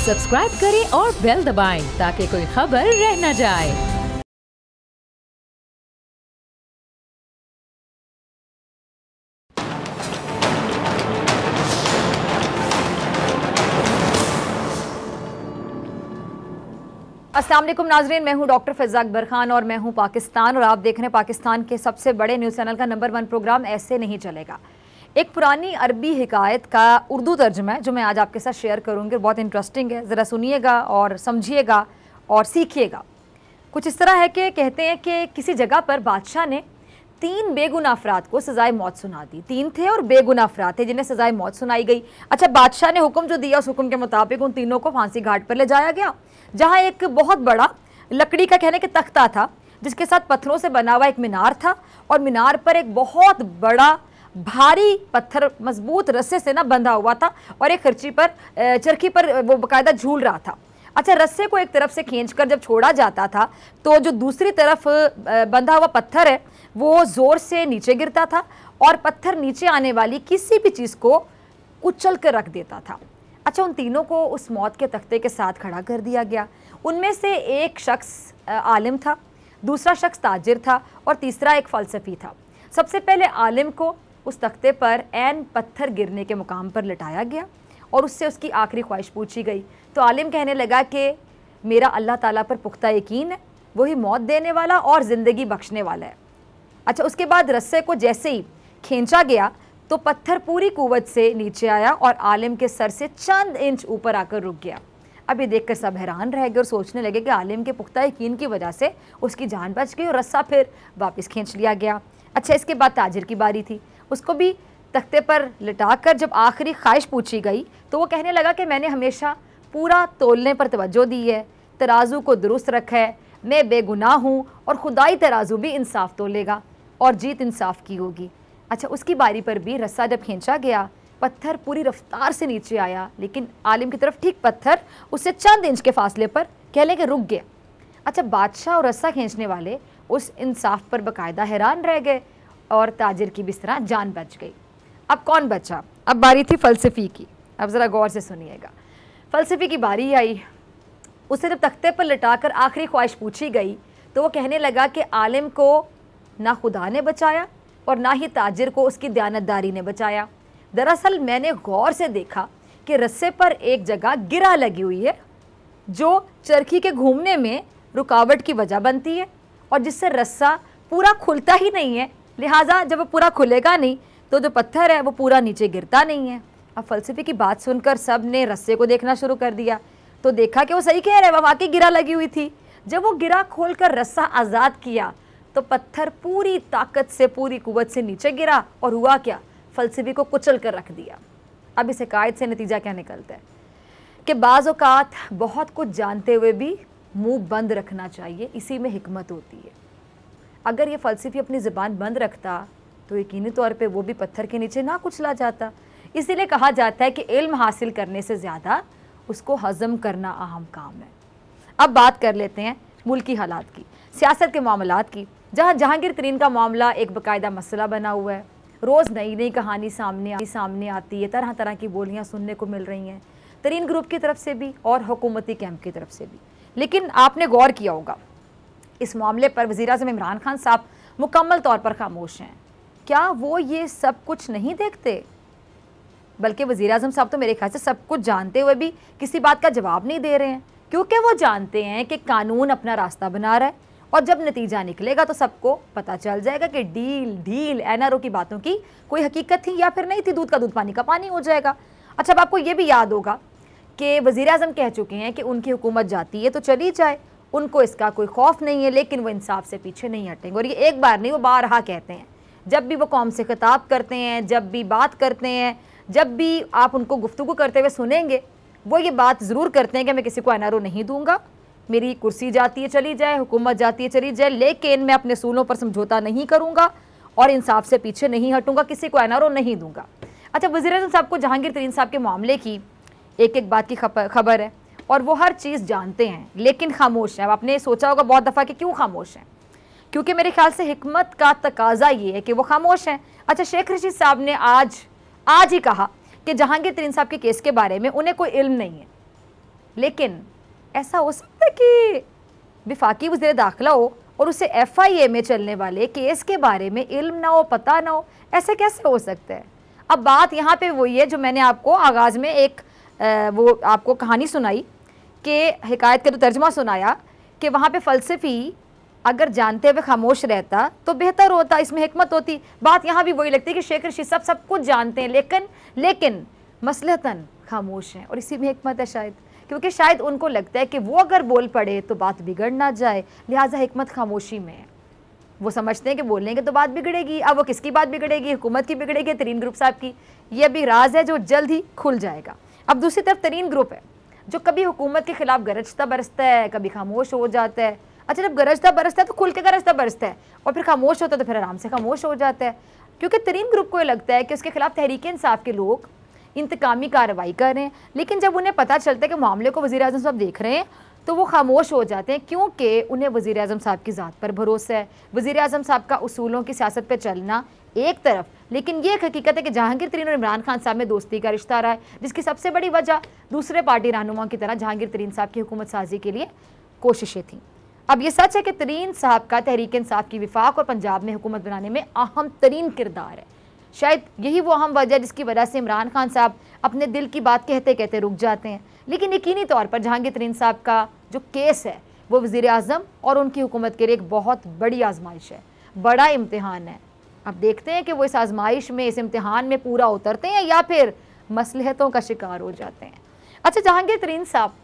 Subscribe करें और bell दबाएं ताकि कोई खबर रह न जाए। अस्सलाम वालेकुम नाजरीन, मैं हूं डॉक्टर फ़िज़ा अकबर खान और मैं हूं पाकिस्तान और आप देख रहे हैं पाकिस्तान के सबसे बड़े न्यूज़ चैनल का नंबर 1 प्रोग्राम ऐसे नहीं चलेगा। एक पुरानी अरबी हिकायत का उर्दू तर्जुमा है जो मैं आज आपके साथ शेयर करूंगी। बहुत इंटरेस्टिंग है, ज़रा सुनिएगा और समझिएगा और सीखिएगा। कुछ इस तरह है कि कहते हैं कि किसी जगह पर बादशाह ने 3 बेगुनाह अफराद को सज़ाए मौत सुना दी। 3 थे और बेगुनाह अफराद थे जिन्हें सज़ाए मौत सुनाई गई। अच्छा, बादशाह ने हुक्म जो दिया उस हुक्म के मुताबिक उन तीनों को फांसी घाट पर ले जाया गया, जहाँ एक बहुत बड़ा लकड़ी का कहने के तख्ता था जिसके साथ पत्थरों से बना हुआ एक मीनार था और मीनार पर एक बहुत बड़ा भारी पत्थर मजबूत रस्से से ना बंधा हुआ था और एक चरखी पर वो बाकायदा झूल रहा था। अच्छा, रस्से को एक तरफ से खींचकर जब छोड़ा जाता था तो जो दूसरी तरफ बंधा हुआ पत्थर है वो ज़ोर से नीचे गिरता था और पत्थर नीचे आने वाली किसी भी चीज़ को कुचल कर रख देता था। अच्छा, उन तीनों को उस मौत के तख्ते के साथ खड़ा कर दिया गया। उनमें से एक शख्स आलिम था, दूसरा शख्स ताजिर था और तीसरा एक फ़लसफ़ी था। सबसे पहले आलिम को उस तख्ते पर ऐन पत्थर गिरने के मुकाम पर लिटाया गया और उससे उसकी आखिरी ख्वाहिश पूछी गई तो आलिम कहने लगा कि मेरा अल्लाह ताला पर पुख्ता यकीन है, वही मौत देने वाला और ज़िंदगी बख्शने वाला है। अच्छा, उसके बाद रस्से को जैसे ही खींचा गया तो पत्थर पूरी कुव्वत से नीचे आया और आलिम के सर से चंद इंच ऊपर आकर रुक गया। अभी देखकर सब हैरान रह गए और सोचने लगे कि आलिम के पुख्ता यकीन की वजह से उसकी जान बच गई और रस्सा फिर वापस खींच लिया गया। अच्छा, इसके बाद ताजिर की बारी थी। उसको भी तख्ते पर लिटाकर जब आखिरी ख्वाहिश पूछी गई तो वो कहने लगा कि मैंने हमेशा पूरा तोलने पर तवज्जो दी है, तराजू को दुरुस्त रखा है, मैं बेगुनाह हूँ और खुदाई तराजू भी इंसाफ तोलेगा और जीत इंसाफ की होगी। अच्छा, उसकी बारी पर भी रस्सा जब खींचा गया पत्थर पूरी रफ्तार से नीचे आया, लेकिन आलिम की तरफ ठीक पत्थर उससे चंद इंच के फासले पर कह लें कि रुक गया। अच्छा, बादशाह और रस्सा खींचने वाले उस इंसाफ पर बाकायदा हैरान रह गए और ताजिर की भी इस तरह जान बच गई। अब कौन बचा? अब बारी थी फ़लसफ़ी की। अब ज़रा गौर से सुनिएगा। फ़लसफ़ी की बारी आई। उसे जब तख्ते पर लिटाकर आखिरी ख्वाहिश पूछी गई तो वो कहने लगा कि आलिम को ना खुदा ने बचाया और ना ही ताजिर को उसकी दयानतदारी ने बचाया। दरअसल मैंने गौर से देखा कि रस्से पर एक जगह गिरा लगी हुई है जो चरखी के घूमने में रुकावट की वजह बनती है और जिससे रस्सा पूरा खुलता ही नहीं है, लिहाजा जब वो पूरा खुलेगा नहीं तो जो पत्थर है वो पूरा नीचे गिरता नहीं है। अब फ़लसफ़ी की बात सुनकर सब ने रस्से को देखना शुरू कर दिया तो देखा कि वो सही कह रहे, वह वाकई गिरा लगी हुई थी। जब वो गिरा खोल कर रस्सा आज़ाद किया तो पत्थर पूरी ताकत से पूरी कुव्वत से नीचे गिरा और हुआ क्या, फ़लसफ़ी को कुचल कर रख दिया। अब इस हिकायत से नतीजा क्या निकलता है कि बाज़ औक़ात बहुत कुछ जानते हुए भी मुंह बंद रखना चाहिए, इसी में हिकमत होती है। अगर ये फ़लसफ़ी अपनी ज़बान बंद रखता तो यकीनी तौर पे वो भी पत्थर के नीचे ना कुचला जाता। इसीलिए कहा जाता है कि इल्म हासिल करने से ज़्यादा उसको हज़म करना अहम काम है। अब बात कर लेते हैं मुल्की हालात की, सियासत के मामलात की, जहाँ जहांगीर तरीन का मामला एक बाकायदा मसला बना हुआ है। रोज़ नई नई कहानी सामने आती है, तरह तरह की बोलियाँ सुनने को मिल रही हैं, तरीन ग्रुप की तरफ से भी और हुकूमती कैंप की तरफ से भी। लेकिन आपने गौर किया होगा इस मामले पर वज़ीर-ए-आज़म इमरान खान साहब मुकम्मल तौर पर खामोश हैं। क्या वो ये सब कुछ नहीं देखते? बल्कि वज़ीर-ए-आज़म साहब तो मेरे ख्याल से सब कुछ जानते हुए भी किसी बात का जवाब नहीं दे रहे हैं, क्योंकि वो जानते हैं कि कानून अपना रास्ता बना रहा है और जब नतीजा निकलेगा तो सबको पता चल जाएगा कि डील एनआरओ की बातों की कोई हकीकत थी या फिर नहीं थी। दूध का दूध पानी का पानी हो जाएगा। अच्छा, अब आपको ये भी याद होगा कि वज़ीर-ए-आज़म कह चुके हैं कि उनकी हुकूमत जाती है तो चली जाए, उनको इसका कोई खौफ नहीं है, लेकिन वो इंसाफ से पीछे नहीं हटेंगे। और ये एक बार नहीं, वो बारहा कहते हैं। जब भी वो कौम से खिताब करते हैं, जब भी बात करते हैं, जब भी आप उनको गुफ्तगू करते हुए सुनेंगे, वो ये बात ज़रूर करते हैं कि मैं किसी को एनआरओ नहीं दूंगा, मेरी कुर्सी जाती है चली जाए, हुकूमत जाती है चली जाए, लेकिन मैं अपने सूलों पर समझौता नहीं करूँगा और इंसाफ से पीछे नहीं हटूँगा, किसी को एनआरओ नहीं दूंगा। अच्छा, वज़ीर-ए-आज़म साहब को जहांगीर तरीन साहब के मामले की एक एक बात की खबर है और वो हर चीज़ जानते हैं लेकिन खामोश हैं। अब आपने सोचा होगा बहुत दफ़ा कि क्यों खामोश हैं, क्योंकि मेरे ख्याल से हिकमत का तकाजा ये है कि वो खामोश हैं। अच्छा, शेख रशीद साहब ने आज ही कहा कि जहांगीर तरीन साहब के केस के बारे में उन्हें कोई इल्म नहीं है, लेकिन ऐसा हो सकता है कि वफाकी वज़ीर दाखिला हो और उसे FIA में चलने वाले केस के बारे में इल्म ना हो, पता ना हो? ऐसे कैसे हो सकता है? अब बात यहाँ पे वही है जो मैंने आपको आगाज़ में एक वो आपको कहानी सुनाई कि हिकायत का तो तर्जमा सुनाया कि वहाँ पे फ़लसफ़ी अगर जानते हुए खामोश रहता तो बेहतर होता, इसमें हिकमत होती। बात यहाँ भी वही लगती है कि शेख रशीद साहब सब कुछ जानते हैं लेकिन मसलहतन खामोश हैं, और इसी में हिकमत है शायद, क्योंकि शायद उनको लगता है कि वो अगर बोल पड़े तो बात बिगड़ ना जाए, लिहाजा हिकमत खामोशी में है। वो समझते हैं कि बोलेंगे तो बात बिगड़ेगी। अब वो किसकी बात बिगड़ेगी? हुकूमत की बिगड़ेगी, तरीन ग्रुप साहब की। ये अभी राज है जो जल्द ही खुल जाएगा। अब दूसरी तरफ तरीन ग्रुप है जो कभी हुकूमत के खिलाफ गरजता बरसता है, कभी खामोश हो जाता है। अच्छा, जब गरजता बरसता है तो खुल के गरजता बरसता है, और फिर खामोश होता है तो फिर आराम से खामोश हो जाता है, क्योंकि तरीन ग्रुप को ये लगता है कि उसके खिलाफ तहरीक इंसाफ के लोग इंतकामी कार्रवाई कर रहे हैं। लेकिन जब उन्हें पता चलता है कि मामले को वज़ीर आज़म साहब देख रहे हैं तो वो खामोश हो जाते हैं, क्योंकि उन्हें वज़ीर आज़म साहब की ज़ात पर भरोसा है। वज़ीर आज़म साहब का उसूलों की सियासत पर चलना एक तरफ, लेकिन ये हकीकत है कि जहांगीर तरीन और इमरान खान साहब में दोस्ती का रिश्ता रहा है, जिसकी सबसे बड़ी वजह दूसरे पार्टी रहनुमा की तरह जहांगीर तरीन साहब की हुकूमत साजी के लिए कोशिशें थीं। अब ये सच है कि तरीन साहब का तहरीक इंसाफ की विफाक और पंजाब में हुकूमत बनाने में अहम तरीन किरदार है। शायद यही वो अहम वजह जिसकी वजह से इमरान खान साहब अपने दिल की बात कहते कहते रुक जाते हैं। लेकिन यकीनी तौर पर जहांगीर तरीन साहब का जो केस है वो वज़ीर आज़म और उनकी हुकूमत के लिए एक बहुत बड़ी आजमाइश है, बड़ा इम्तिहान है। अब देखते हैं कि वो इस आजमाइश में, इस इम्तिहान में पूरा उतरते हैं या फिर मसलहतों का शिकार हो जाते हैं। अच्छा, जहांगीर तरीन साहब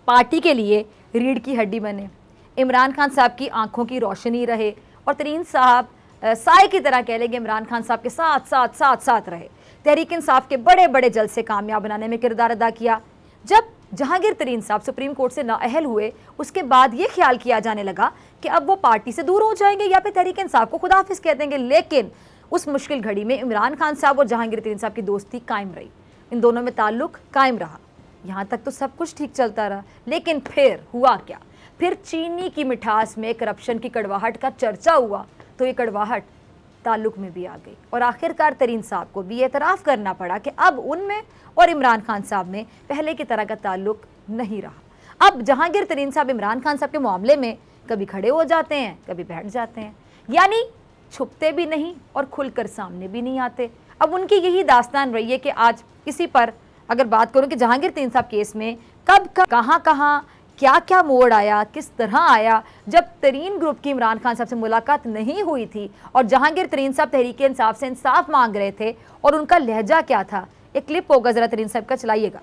पार्टी के लिए रीढ़ की हड्डी बने, इमरान खान साहब की आंखों की रोशनी रहे, और तरीन साहब साए की तरह कह लेंगे इमरान खान साहब के साथ साथ साथ साथ रहे। तहरीक इंसाफ के बड़े बड़े जलसे कामयाब बनाने में किरदार अदा किया। जब जहांगीर तरीन साहब सुप्रीम कोर्ट से नाअहल हुए, उसके बाद ये ख्याल किया जाने लगा कि अब वो पार्टी से दूर हो जाएंगे या फिर तहरीक इंसाफ को खुदाफिज कह देंगे। लेकिन उस मुश्किल घड़ी में इमरान खान साहब और जहांगीर तरीन साहब की दोस्ती कायम रही, इन दोनों में ताल्लुक कायम रहा। यहाँ तक तो सब कुछ ठीक चलता रहा, लेकिन फिर हुआ क्या? फिर चीनी की मिठास में करप्शन की कड़वाहट का चर्चा हुआ, तो ये कड़वाहट ताल्लुक में भी आ गई, और आखिरकार तरीन साहब को भी एतराफ़ करना पड़ा कि अब उनमें और इमरान खान साहब में पहले की तरह का ताल्लुक नहीं रहा। अब जहांगीर तरीन साहब इमरान खान साहब के मामले में कभी खड़े हो जाते हैं, कभी बैठ जाते हैं, यानी छुपते भी नहीं और खुलकर सामने भी नहीं आते। अब उनकी यही दास्तान रही है कि आज इसी पर अगर बात करूं कि जहांगीर तरीन साहब केस में कब कहाँ क्या क्या मोड़ आया, किस तरह आया। जब तरीन ग्रुप की इमरान खान साहब से मुलाकात नहीं हुई थी और जहांगीर तरीन साहब तहरीक इंसाफ से इंसाफ मांग रहे थे, और उनका लहजा क्या था, एक क्लिप होगा जरा तरीन साहब का, चलाइएगा।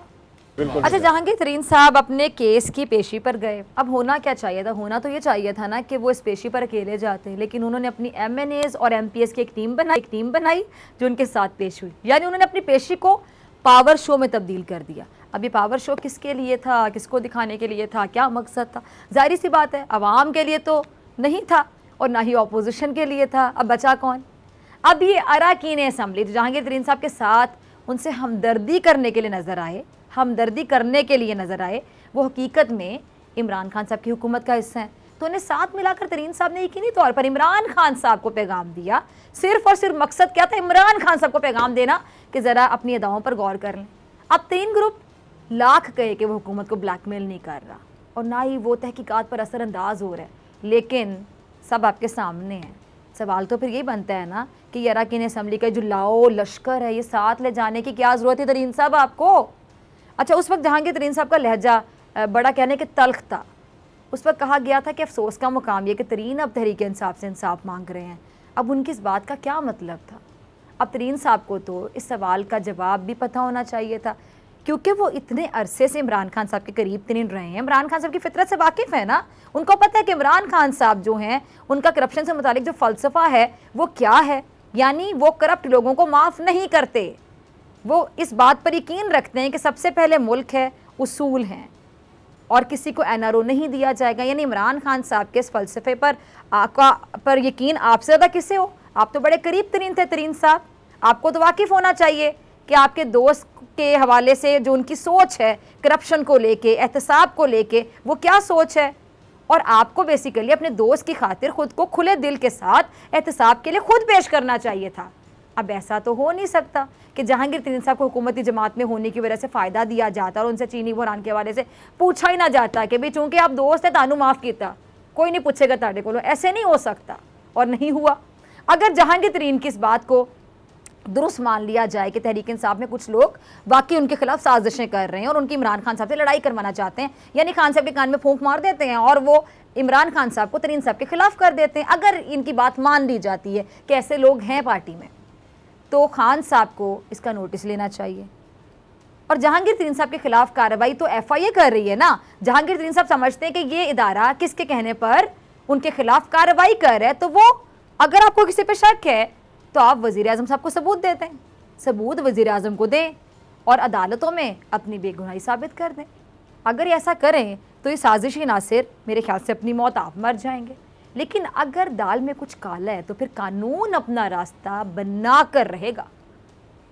अच्छा, जहांगीर तरीन साहब अपने केस की पेशी पर गए। अब होना क्या चाहिए था? होना तो ये चाहिए था ना कि वो इस पेशी पर अकेले जाते, लेकिन उन्होंने अपनी MNAs और MPs की एक टीम बनाई जो उनके साथ पेश हुई। यानी उन्होंने अपनी पेशी को पावर शो में तब्दील कर दिया। अब ये पावर शो किसके लिए था, किसको दिखाने के लिए था, क्या मकसद था? जाहिर सी बात है अवाम के लिए तो नहीं था और ना ही अपोजिशन के लिए था। अब बचा कौन? अब ये अरकान असम्बली जहांगीर तरीन साहब के साथ उनसे हमदर्दी करने के लिए नज़र आए, वो हकीकत में इमरान खान साहब की हुकूमत का हिस्सा है। तो उन्हें साथ मिलाकर तरीन साहब ने यकीनी तौर पर इमरान खान साहब को पैगाम दिया। सिर्फ और सिर्फ मकसद क्या था? इमरान खान साहब को पैगाम देना कि ज़रा अपनी अदाओं पर गौर कर लें। अब तरीन ग्रुप लाख कहे कि वो हुकूमत को ब्लैकमेल नहीं कर रहा और ना ही वो तहकीकात पर असरअंदाज हो रहा है, लेकिन सब आपके सामने है। सवाल तो फिर यही बनता है ना कि अरकान असम्बली का जो लाओ लश्कर है, ये साथ ले जाने की क्या ज़रूरत है तरीन साहब आपको? अच्छा, उस वक्त जहांगीर तरीन साहब का लहजा बड़ा कहने के तल्ख था। उस वक्त कहा गया था कि अफसोस का मुकाम ये कि तरीन अब तहरीक इंसाफ से इंसाफ मांग रहे हैं। अब उनकी इस बात का क्या मतलब था? अब तरीन साहब को तो इस सवाल का जवाब भी पता होना चाहिए था, क्योंकि वो इतने अरसे से इमरान खान साहब के करीब तरीन रहे हैं, इमरान खान साहब की फितरत से वाकिफ़ है ना। उनको पता है कि इमरान खान साहब जो हैं उनका करप्शन से मुतालिक जो फ़लसफ़ा है वो क्या है, यानी वो करप्ट लोगों को माफ़ नहीं करते। वो इस बात पर यकीन रखते हैं कि सबसे पहले मुल्क है, उसूल हैं और किसी को NRO नहीं दिया जाएगा। यानी इमरान खान साहब के इस फ़लसफ़े पर यकीन आपसे ज़्यादा किसे हो? आप तो बड़े करीब तरीन थे तरीन साहब, आपको तो वाकिफ़ होना चाहिए कि आपके दोस्त के हवाले से जो उनकी सोच है करप्शन को लेके, एहतसाब को लेके, वो क्या सोच है। और आपको बेसिकली अपने दोस्त की खातिर खुद को खुले दिल के साथ एहतसाब के लिए खुद पेश करना चाहिए था। अब ऐसा तो हो नहीं सकता कि जहांगीर तरीन साहब को हुकूमती जमात में होने की वजह से फ़ायदा दिया जाता और उनसे चीनी बुरान के हवाले से पूछा ही ना जाता कि भाई चूंकि आप दोस्त है तानू माफ़ किया, कोई नहीं पूछेगा ताड़े को। ऐसे नहीं हो सकता और नहीं हुआ। अगर जहांगीर तरीन की इस बात को दुरुस्त मान लिया जाए कि तहरीक इंसाफ में कुछ लोग वाकई उनके खिलाफ साजिशें कर रहे हैं और उनकी इमरान खान साहब से लड़ाई करवाना चाहते हैं, यानी खान साहब के कान में फूंक मार देते हैं और वो इमरान खान साहब को तरीन साहब के खिलाफ कर देते हैं, अगर इनकी बात मान ली जाती है कि ऐसे लोग हैं पार्टी में, तो खान साहब को इसका नोटिस लेना चाहिए। और जहांगीर तरीन साहब के खिलाफ कार्रवाई तो FIA कर रही है ना। जहांगीर तरीन साहब समझते हैं कि ये इदारा किसके कहने पर उनके खिलाफ कार्रवाई कर रहा है, तो वो अगर आपको किसी पे शक है तो आप वज़ीर आज़म साहब को सबूत देते हैं, सबूत वज़ीर आज़म को दें और अदालतों में अपनी बेगुनाही साबित कर दें। अगर ऐसा करें तो ये साजिशी नासिर मेरे ख्याल से अपनी मौत आप मर जाएंगे। लेकिन अगर दाल में कुछ काला है तो फिर कानून अपना रास्ता बना कर रहेगा,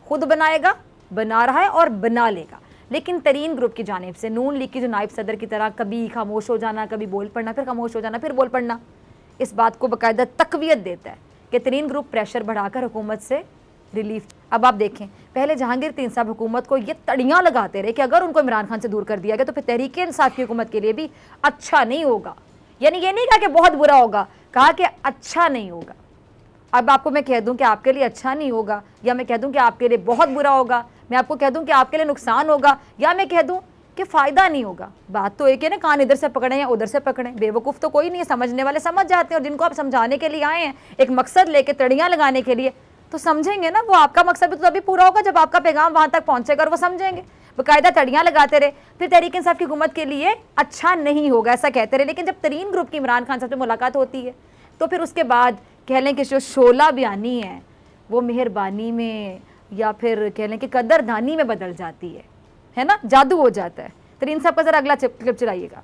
खुद बनाएगा, बना रहा है और बना लेगा। लेकिन तरीन ग्रुप की जानिब से नून लीग की जो नायब सदर की तरह कभी खामोश हो जाना, कभी बोल पड़ना, फिर खामोश हो जाना, फिर बोल पड़ना, इस बात को बाकायदा तकवीत देता है कि तरीन ग्रुप प्रेशर बढ़ाकर हुकूमत से रिलीफ। अब आप देखें, पहले जहांगीर तरीन साहब हुकूमत को ये तड़ियाँ लगाते रहे कि अगर उनको इमरान खान से दूर कर दिया गया तो फिर तहरीक इंसाफ की हुकूमत के लिए भी अच्छा नहीं होगा। यानी ये नहीं कहा कि बहुत बुरा होगा, कहा कि अच्छा नहीं होगा। अब आपको मैं कह दूं कि आपके लिए अच्छा नहीं होगा, या मैं कह दूं कि आपके लिए बहुत बुरा होगा, मैं आपको कह दूं कि आपके लिए नुकसान होगा, या मैं कह दूं कि फ़ायदा नहीं होगा, बात तो एक है ना, कान इधर से पकड़ें या उधर से पकड़ें। बेवकूफ़ तो कोई नहीं है, समझने वाले समझ जाते हैं, और जिनको आप समझाने के लिए आए हैं एक मकसद लेके, तड़ियाँ लगाने के लिए, तो समझेंगे ना। वो आपका मकसद भी तो तभी पूरा होगा जब आपका पैगाम वहाँ तक पहुँचेगा और वो समझेंगे। बाकायदा तड़ियाँ लगाते रहे, फिर तहरीक इंसाफ की हुकूमत के लिए अच्छा नहीं होगा ऐसा कहते रहे। लेकिन जब तरीन ग्रुप की इमरान खान साहब से मुलाकात होती है तो फिर उसके बाद कह लें कि जो शोला बयानी है वो मेहरबानी में या फिर कह लें कि कदरदानी में बदल जाती है ना, जादू हो जाता है। तरीन साहब का ज़रा अगला क्लिप चलाइएगा।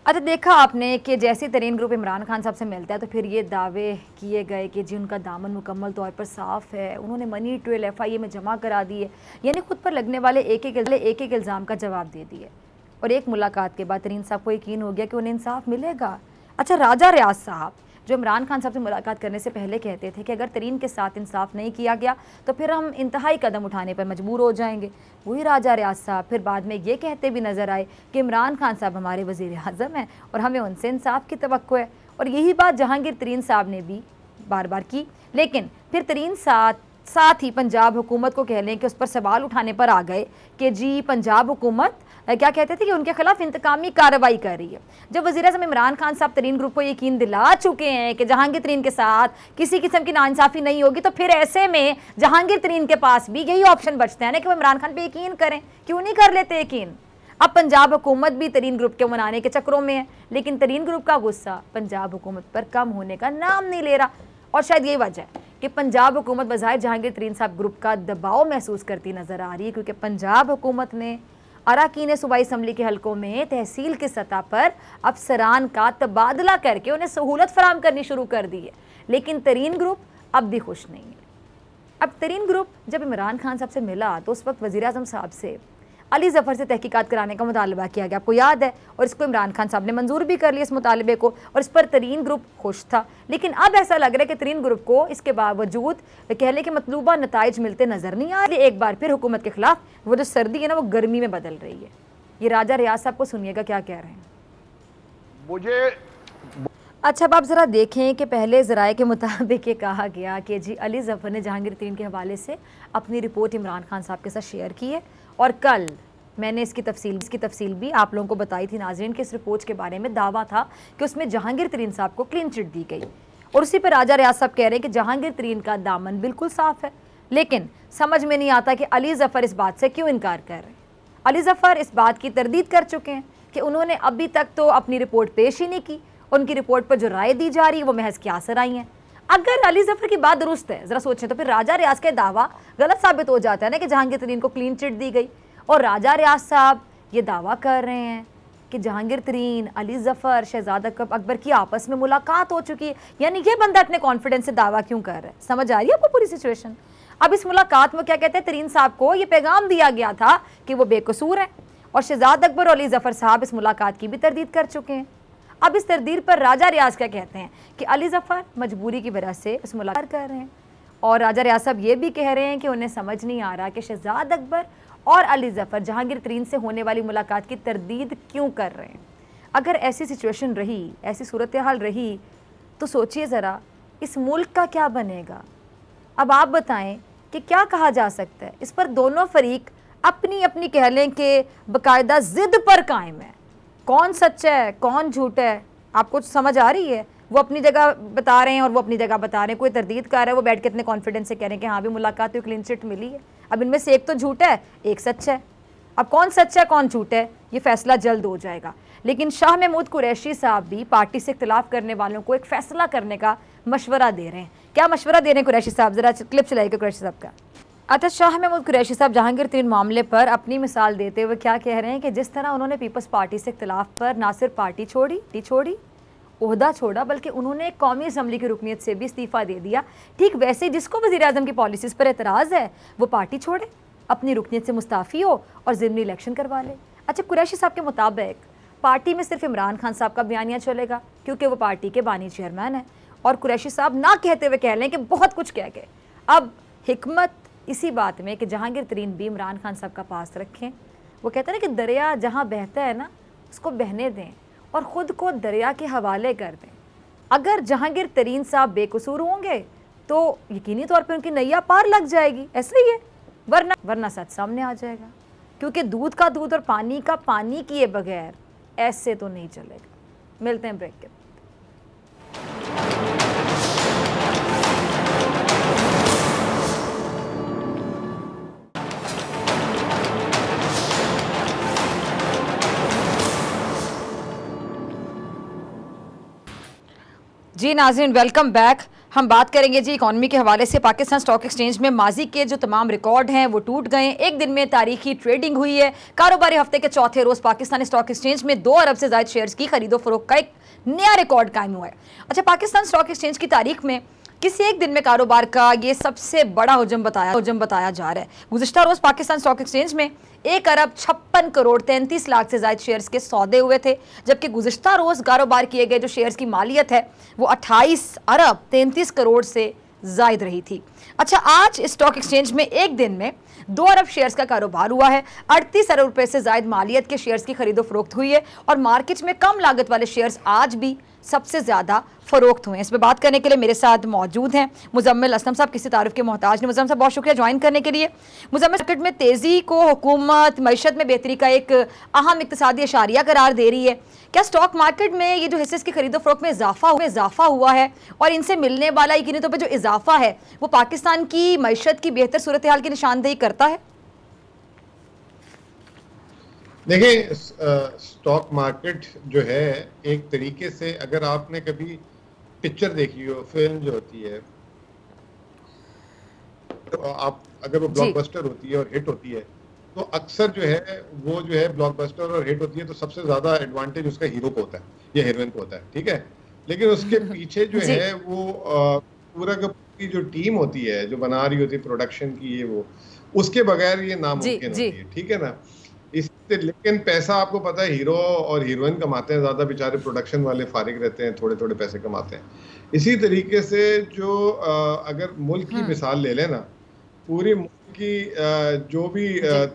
अच्छा, देखा आपने कि जैसे तरीन ग्रुप इमरान खान साहब से मिलता है तो फिर ये दावे किए गए कि जी उनका दामन मुकम्मल तौर पर साफ़ है, उन्होंने मनी ट्रेल FIA में जमा करा दी है, यानी खुद पर लगने वाले एक एक इल्ज़ाम का जवाब दे दिए। और एक मुलाकात के बाद तरीन साहब को यकीन हो गया कि उन्हें इंसाफ मिलेगा। अच्छा, राजा रियाज साहब जो इमरान खान साहब से मुलाकात करने से पहले कहते थे कि अगर तरीन के साथ इंसाफ नहीं किया गया तो फिर हम इंतहाई कदम उठाने पर मजबूर हो जाएंगे। वही राजा रियाज साहब फिर बाद में ये कहते भी नज़र आए कि इमरान खान साहब हमारे वज़ीर आज़म हैं और हमें उनसे इंसाफ की तवक्को है। और यही बात जहांगीर तरीन साहब ने भी बार बार की। लेकिन फिर तरीन साथ ही पंजाब हुकूमत को कह लें कि उस पर सवाल उठाने पर आ गए कि जी पंजाब हुकूमत क्या कहते थे कि उनके खिलाफ इंतकामी कार्रवाई कर रही है। जब वज़ीर-ए-आज़म इमरान खान साहब तरीन ग्रुप को यकीन दिला चुके हैं कि जहांगीर तरीन के साथ किसी किस्म की नाइंसाफ़ी नहीं होगी, तो फिर ऐसे में जहांगीर तरीन के पास भी यही ऑप्शन बचते हैं ना कि वो इमरान खान पे यकीन करें। क्यों नहीं कर लेते यकीन? अब पंजाब हुकूमत भी तरीन ग्रुप के मनाने के चक्करों में है, लेकिन तरीन ग्रुप का गुस्सा पंजाब हुकूमत पर कम होने का नाम नहीं ले रहा। और शायद यही वजह है कि पंजाब हुकूमत बज़ाहिर जहांगीर तरीन साहब ग्रुप का दबाव महसूस करती नज़र आ रही है, क्योंकि पंजाब हुकूमत ने अराकीन सूबाई असम्बली के हलकों में तहसील की सतह पर अफसरान का तबादला करके उन्हें सहूलत फराम करनी शुरू कर दी है। लेकिन तरीन ग्रुप अब भी खुश नहीं है। अब तरीन ग्रुप जब इमरान खान साहब से मिला तो उस वक्त वज़ीर आज़म साहब से अली ज़फ़र से तहकीकात कराने का मुतालबा किया गया, आपको याद है, और इसको इमरान खान साहब ने मंजूर भी कर लिया इस मुतालबे को, और इस पर तरीन ग्रुप खुश था। लेकिन अब ऐसा लग रहा है कि तरीन ग्रुप को इसके बावजूद कह लें कि मतलूबा नताइज मिलते नज़र नहीं आ रहे। एक बार फिर हुकूमत के खिलाफ वो जो सर्दी है ना वो गर्मी में बदल रही है। ये राजा रियाज साहब को सुनिएगा क्या कह रहे हैं। अच्छा, अब आप ज़रा देखें कि पहले ज़राए के मुताबिक ये कहा गया कि जी अली ज़फ़र ने जहांगीर तरीन के हवाले से अपनी रिपोर्ट इमरान खान साहब के साथ शेयर की है, और कल मैंने इसकी तफसील भी आप लोगों को बताई थी नाज़रीन कि इस रिपोर्ट के बारे में दावा था कि उसमें जहांगीर तरीन साहब को क्लीन चिट दी गई। और उसी पर राजा रियाज साहब कह रहे हैं कि जहांगीर तरीन का दामन बिल्कुल साफ़ है। लेकिन समझ में नहीं आता कि अली ज़फ़र इस बात से क्यों इनकार कर रहे हैं। अली ज़फ़र इस बात की तरदीद कर चुके हैं कि उन्होंने अभी तक तो अपनी रिपोर्ट पेश ही नहीं की, उनकी रिपोर्ट पर जो राय दी जा रही है वो महज क्यासर आई हैं। अगर अली ज़फ़र की बात दुरुस्त है, ज़रा सोचें, तो फिर राजा रियाज का दावा गलत साबित हो जाता है ना कि जहांगीर तरीन को क्लीन चिट दी गई। और राजा रियाज साहब ये दावा कर रहे हैं कि जहांगीर तरीन, अली ज़फ़र, शहजादा अकबर की आपस में मुलाकात हो चुकी है। यानी ये बंदा अपने कॉन्फिडेंस से दावा क्यों कर रहा है? समझ आ रही है आपको पूरी सिचुएशन? अब इस मुलाकात में क्या कहते हैं, तरीन साहब को ये पैगाम दिया गया था कि वो बेकसूर हैं, और शहजादा अकबर और अली ज़फ़र साहब इस मुलाकात की भी तरदीद कर चुके हैं। अब इस तरदीद पर राजा रियाज क्या कहते हैं कि अली ज़फ़र मजबूरी की वजह से इस मुलाकात कर रहे हैं, और राजा रियाज साहब ये भी कह रहे हैं कि उन्हें समझ नहीं आ रहा कि शहजाद अकबर और अली ज़फ़र जहांगीर तरीन से होने वाली मुलाकात की तरदीद क्यों कर रहे हैं। अगर ऐसी सिचुएशन रही, ऐसी सूरत हाल रही, तो सोचिए ज़रा इस मुल्क का क्या बनेगा। अब आप बताएं कि क्या कहा जा सकता है। इस पर दोनों फरीक अपनी अपनी कह लें कि बाकायदा ज़िद पर कायम है। कौन सच्चा है, कौन झूठा है, आपको समझ आ रही है। वो अपनी जगह बता रहे हैं और वो अपनी जगह बता रहे हैं। कोई तरदीद कर रहा है, वो बैठ के इतने कॉन्फिडेंस से कह रहे हैं कि हाँ भी मुलाकात हुई, क्लीन चिट मिली है। अब इनमें से एक तो झूठा है, एक सच्चा है। अब कौन सच्चा है कौन झूठा है, ये फैसला जल्द हो जाएगा। लेकिन शाह महमूद कुरैशी साहब भी पार्टी से इख्तिलाफ करने वालों को एक फैसला करने का मशवरा दे रहे हैं। क्या मशवरा दे रहे हैं कुरैशी साहब, ज़रा क्लिप चलाइएगा कुरैशी साहब का। अच्छा, शाह महमूद कुरैशी साहब जहांगीर तरीन मामले पर अपनी मिसाल देते हुए क्या कह रहे हैं कि जिस तरह उन्होंने पीपल्स पार्टी से इख्तिलाफ पर ना सिर्फ पार्टी छोड़ी, ओहदा छोड़ा, बल्कि उन्होंने कौमी असम्बली की रुकनीत से भी इस्तीफ़ा दे दिया। ठीक वैसे ही जिसको वज़ीर आज़म की पॉलिसीज़ पर एतराज़ है वो पार्टी छोड़े, अपनी रुकनीत से मुस्ताफ़ी हो और ज़िमनी इलेक्शन करवा ले। अच्छा, कुरैशी साहब के मुताबिक पार्टी में सिर्फ इमरान खान साहब का बयानिया चलेगा क्योंकि वो पार्टी के बानी चेयरमैन हैं, और कुरैशी साहब ना कहते हुए कह लें कि बहुत कुछ कह गए। अब हिकमत इसी बात में कि जहांगीर तरीन भी इमरान खान साहब का पास रखें। वो कहते हैं ना कि दरिया जहाँ बहता है ना उसको बहने दें और ख़ुद को दरिया के हवाले कर दें। अगर जहांगीर तरीन साहब बेकसूर होंगे तो यकीनी तौर पे उनकी नैया पार लग जाएगी, ऐसे ही है, वरना सच सामने आ जाएगा। क्योंकि दूध का दूध और पानी का पानी किए बगैर ऐसे तो नहीं चलेगा। मिलते हैं ब्रेक के। जी नाज़रीन, वेलकम बैक। हम बात करेंगे जी इकॉनमी के हवाले से। पाकिस्तान स्टॉक एक्सचेंज में माजी के जो तमाम रिकॉर्ड हैं वो टूट गए। एक दिन में तारीखी ट्रेडिंग हुई है। कारोबारी हफ्ते के चौथे रोज़ पाकिस्तानी स्टॉक एक्सचेंज में 2 अरब से ज़ायद शेयर्स की खरीदो फरोख्त का एक नया रिकॉर्ड कायम हुआ है। अच्छा, पाकिस्तान स्टॉक एक्सचेंज की तारीख में किसी एक दिन में कारोबार का ये सबसे बड़ा हुजम बताया जा रहा है। गुज़िश्ता रोज़ पाकिस्तान स्टॉक एक्सचेंज में 1 अरब 56 करोड़ 33 लाख से ज़ायद शेयर्स के सौदे हुए थे, जबकि गुज़िश्ता रोज़ कारोबार किए गए जो शेयर्स की मालियत है वो 28 अरब 33 करोड़ से ज़ायद रही थी। अच्छा, आज स्टॉक एक्सचेंज में एक दिन में 2 अरब शेयर्स का कारोबार हुआ है। 38 अरब रुपए से ज़ायद मालियत के शेयर्स की खरीदो फरोख्त हुई है और मार्केट में कम लागत वाले शेयर्स आज भी सबसे ज़्यादा फ़रोख्त हुए हैं। इस पर बात करने के लिए मेरे साथ मौजूद हैं मुजम्मिल असलम साहब, किसी तारीफ के मोहताज नहीं। मुजम्मिल साहब, बहुत शुक्रिया ज्वाइन करने के लिए। मुजम्मिल, मार्केट में तेज़ी को हुकूमत मईशत में बेहतरी का एक अहम इक़्तिसादी इशारिया करार दे रही है। क्या स्टॉक मार्केट में ये जो हिस्से की खरीदो फरोख्त में इजाफा हुआ है और इनसे मिलने वाला यकीनी तौर पर जो इजाफा है वो पाकिस्तान की मईशत की बेहतर सूरत हाल की निशानदेही करता है? देखिए, स्टॉक मार्केट जो है एक तरीके से, अगर आपने कभी पिक्चर देखी हो, फिल्म जो होती है, तो आप अगर वो ब्लॉकबस्टर होती है और हिट होती है तो अक्सर जो है वो जो है ब्लॉकबस्टर और हिट होती है तो सबसे ज़्यादा एडवांटेज उसका हीरो को होता है या हीरोइन को होता है, ठीक है। लेकिन उसके पीछे जो है वो पूरा का पूरी जो टीम होती है जो बना रही होती है प्रोडक्शन की, ये वो उसके बगैर ये नामुमकिन होती है, ठीक है ना। इससे लेकिन पैसा आपको पता है हीरो और हीरोइन कमाते हैं ज़्यादा, बेचारे प्रोडक्शन वाले फारिग रहते हैं, थोड़े थोड़े पैसे कमाते हैं। इसी तरीके से जो अगर मुल्क की मिसाल ले लेना, पूरी मुल्क की जो भी